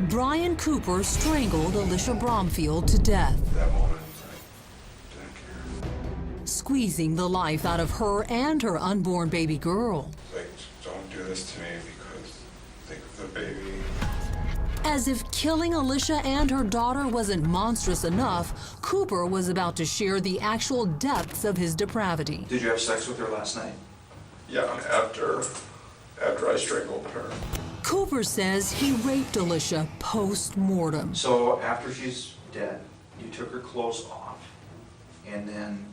Brian Cooper strangled Alicia Bromfield to death, That moment, I didn't care. squeezing the life out of her and her unborn baby girl. Like, don't do this to me because think of the baby. As if killing Alicia and her daughter wasn't monstrous enough, Cooper was about to share the actual depths of his depravity. Did you have sex with her last night? Yeah, after I strangled her. Cooper says he raped Alicia post-mortem. So after she's dead, you took her clothes off, and then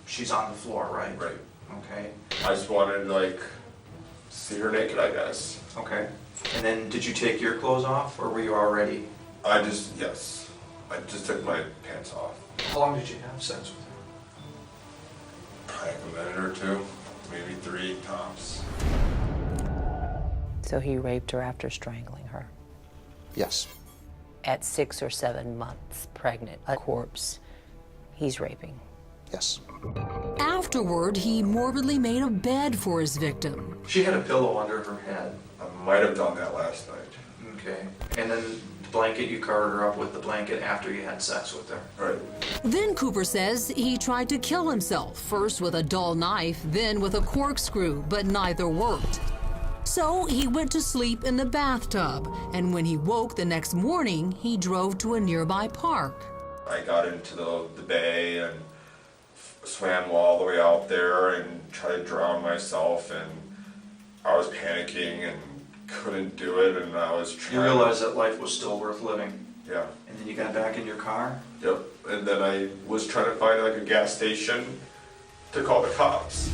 she's on the floor, right? Right. Okay. I just wanted to, like, see her naked, I guess. Okay. And then did you take your clothes off, or were you already? Yes. I just took my pants off. How long did you have sex with her? Like a minute or two, maybe 3 tops. So he raped her after strangling her. Yes. At 6 or 7 months pregnant, a corpse, he's raping. Yes. Afterward, he morbidly made a bed for his victim. She had a pillow under her head. I might have done that last night. Okay. And then the blanket, you covered her up with the blanket after you had sex with her. Right. Then Cooper says he tried to kill himself, first with a dull knife, then with a corkscrew, but neither worked. So he went to sleep in the bathtub, and when he woke the next morning, he drove to a nearby park. I got into the bay and swam all the way out there and tried to drown myself, and I was panicking and couldn't do it, and I was trying. You realized that life was still worth living. Yeah. And then you got back in your car? Yep. And then I was trying to find like a gas station to call the cops.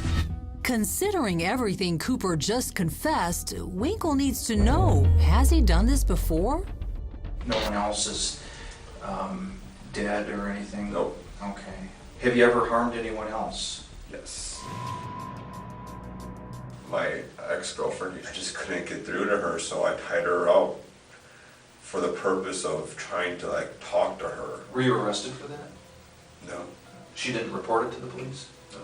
Considering everything Cooper just confessed, Winkle needs to know, has he done this before? No one else is dead or anything? Nope. Okay. Have you ever harmed anyone else? Yes. My ex-girlfriend, I just couldn't get through to her, so I tied her out for the purpose of trying to like talk to her. Were you arrested for that? No. She didn't report it to the police? No.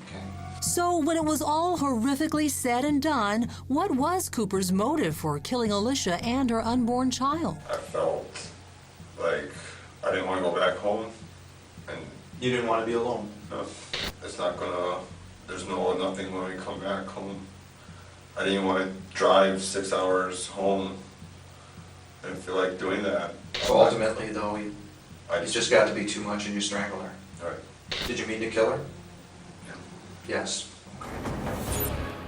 Okay. So when it was all horrifically said and done, what was Cooper's motive for killing Alicia and her unborn child? I felt like I didn't want to go back home, and You didn't want to be alone? it's not gonna, there's nothing when we come back home. I didn't want to drive 6 hours home and feel like doing that. So ultimately, though, I it just got to be too much and you strangled her. All right. Did you mean to kill her? Yeah. Yes.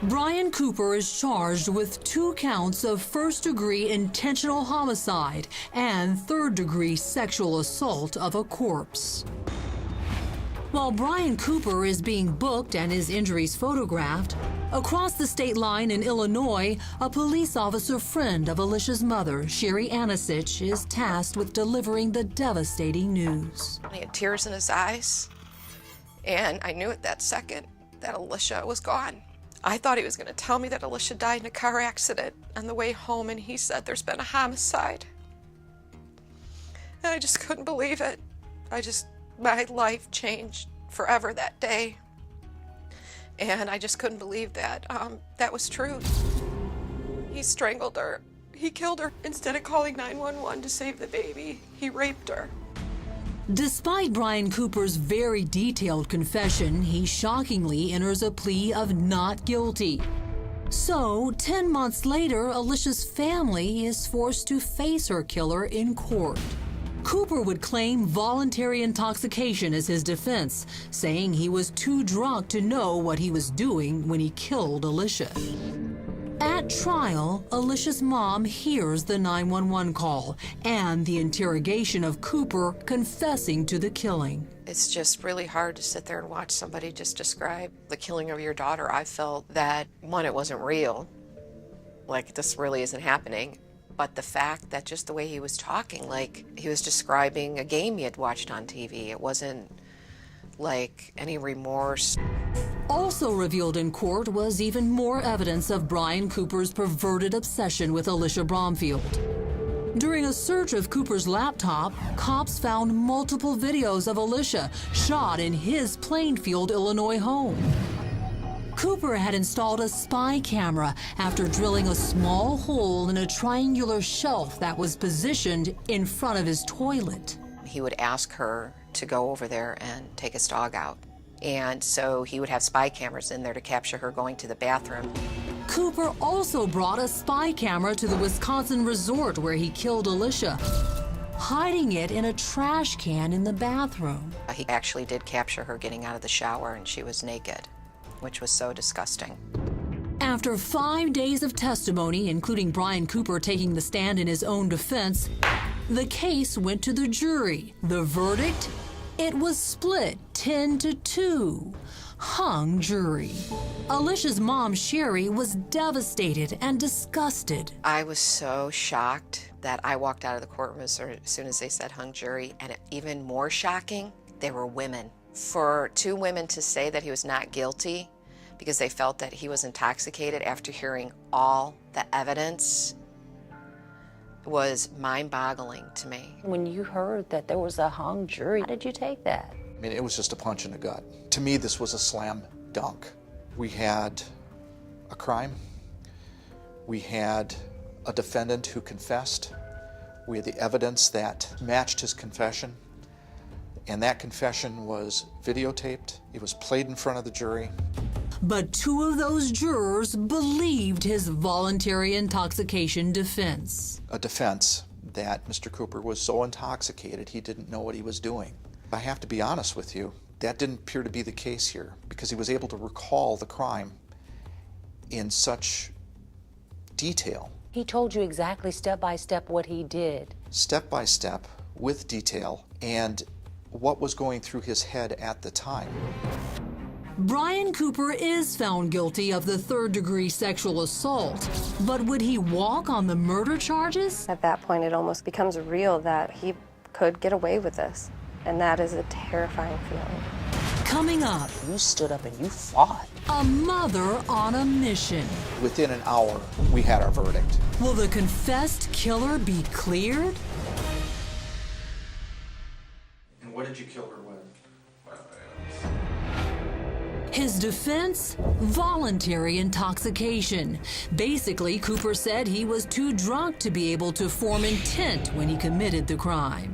Brian Cooper is charged with 2 counts of first-degree intentional homicide and third-degree sexual assault of a corpse. While Brian Cooper is being booked and his injuries photographed, across the state line in Illinois, a police officer friend of Alicia's mother, Sherry Anisich, is tasked with delivering the devastating news. He had tears in his eyes, and I knew at that second that Alicia was gone. I thought he was going to tell me that Alicia died in a car accident on the way home, and he said there's been a homicide. And I just couldn't believe it. My life changed forever that day. And I just couldn't believe that that was true. He strangled her. He killed her. Instead of calling 911 to save the baby, he raped her. Despite Brian Cooper's very detailed confession, he shockingly enters a plea of not guilty. So, 10 months later, Alicia's family is forced to face her killer in court. Cooper would claim voluntary intoxication as his defense, saying he was too drunk to know what he was doing when he killed Alicia. At trial, Alicia's mom hears the 911 call and the interrogation of Cooper confessing to the killing. It's just really hard to sit there and watch somebody just describe the killing of your daughter. I felt that, one, it wasn't real, like this really isn't happening. But the fact that just the way he was talking, like he was describing a game he had watched on TV. It wasn't like any remorse. Also revealed in court was even more evidence of Brian Cooper's perverted obsession with Alicia Bromfield. During a search of Cooper's laptop, cops found multiple videos of Alicia shot in his Plainfield, Illinois home. Cooper had installed a spy camera after drilling a small hole in a triangular shelf that was positioned in front of his toilet. He would ask her to go over there and take his dog out. And so he would have spy cameras in there to capture her going to the bathroom. Cooper also brought a spy camera to the Wisconsin resort where he killed Alicia, hiding it in a trash can in the bathroom. He actually did capture her getting out of the shower and she was naked, which was so disgusting. After 5 days of testimony, including Brian Cooper taking the stand in his own defense, the case went to the jury. The verdict? It was split 10-2. Hung jury. Alicia's mom, Sherry, was devastated and disgusted. I was so shocked that I walked out of the courtroom as soon as they said hung jury, and even more shocking, they were women. For two women to say that he was not guilty because they felt that he was intoxicated after hearing all the evidence was mind-boggling to me. When you heard that there was a hung jury, how did you take that? I mean, it was just a punch in the gut. To me, this was a slam dunk. We had a crime. We had a defendant who confessed. We had the evidence that matched his confession. And that confession was videotaped. It was played in front of the jury. But two of those jurors believed his voluntary intoxication defense. A defense that Mr. Cooper was so intoxicated he didn't know what he was doing. I have to be honest with you, that didn't appear to be the case here because he was able to recall the crime in such detail. He told you exactly step by step what he did. Step by step, with detail, and what was going through his head at the time. Brian Cooper is found guilty of the third-degree sexual assault, but would he walk on the murder charges? At that point, it almost becomes real that he could get away with this, and that is a terrifying feeling. Coming up, You stood up and you fought. a mother on a mission. Within an hour, we had our verdict. Will the confessed killer be cleared? And what did you kill her with? His defense? Voluntary intoxication. Basically, Cooper said he was too drunk to be able to form intent when he committed the crime.